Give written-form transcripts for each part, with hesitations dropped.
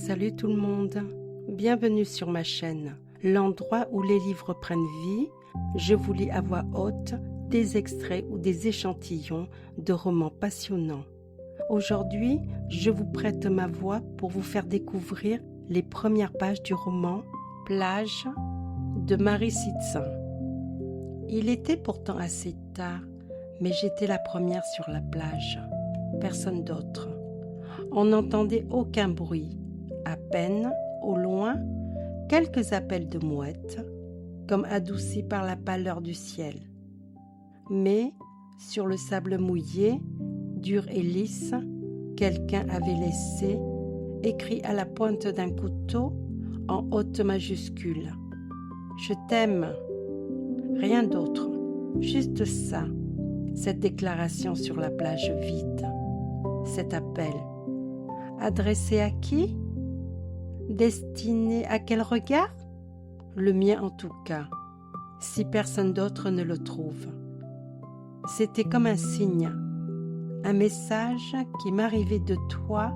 Salut tout le monde, bienvenue sur ma chaîne, l'endroit où les livres prennent vie. Je vous lis à voix haute des extraits ou des échantillons de romans passionnants. Aujourd'hui, je vous prête ma voix pour vous faire découvrir les premières pages du roman Plage de Marie Sitzin. Il était pourtant assez tard, mais j'étais la première sur la plage, personne d'autre. On n'entendait aucun bruit, à peine, au loin, quelques appels de mouettes, comme adoucis par la pâleur du ciel. Mais, sur le sable mouillé, dur et lisse, quelqu'un avait laissé, écrit à la pointe d'un couteau, en haute majuscule, « Je t'aime ». Rien d'autre, juste ça, cette déclaration sur la plage vide, cet appel. Adressé à qui? Destiné à quel regard? Le mien en tout cas, si personne d'autre ne le trouve. C'était comme un signe, un message qui m'arrivait de toi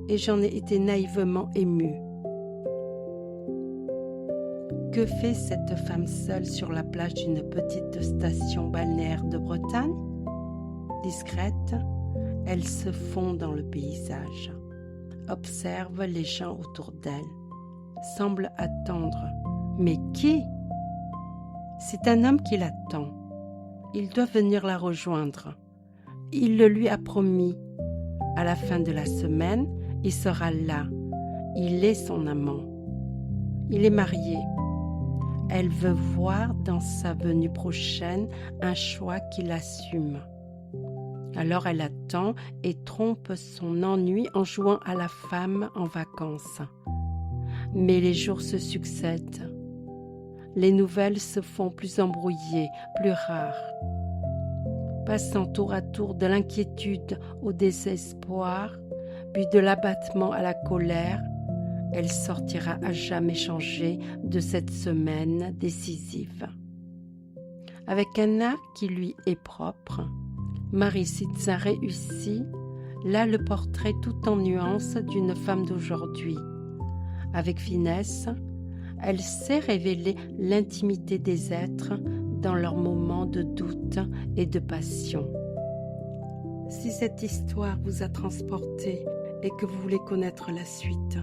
et j'en ai été naïvement émue. Que fait cette femme seule sur la plage d'une petite station balnéaire de Bretagne? Discrète, elle se fond dans le paysage, observe les gens autour d'elle, semble attendre. Mais qui? C'est un homme qui l'attend. Il doit venir la rejoindre. Il le lui a promis. À la fin de la semaine, il sera là. Il est son amant. Il est marié. Elle veut voir dans sa venue prochaine un choix qu'il assume. Alors elle attend et trompe son ennui en jouant à la femme en vacances. Mais les jours se succèdent. Les nouvelles se font plus embrouillées, plus rares. Passant tour à tour de l'inquiétude au désespoir, puis de l'abattement à la colère, elle sortira à jamais changée de cette semaine décisive. Avec un art qui lui est propre, Marie Sitzin réussit là le portrait tout en nuances d'une femme d'aujourd'hui. Avec finesse, elle sait révéler l'intimité des êtres dans leurs moments de doute et de passion. Si cette histoire vous a transporté et que vous voulez connaître la suite,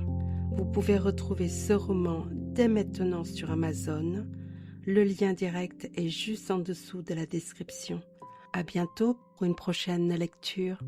vous pouvez retrouver ce roman dès maintenant sur Amazon. Le lien direct est juste en dessous de la description. À bientôt pour une prochaine lecture.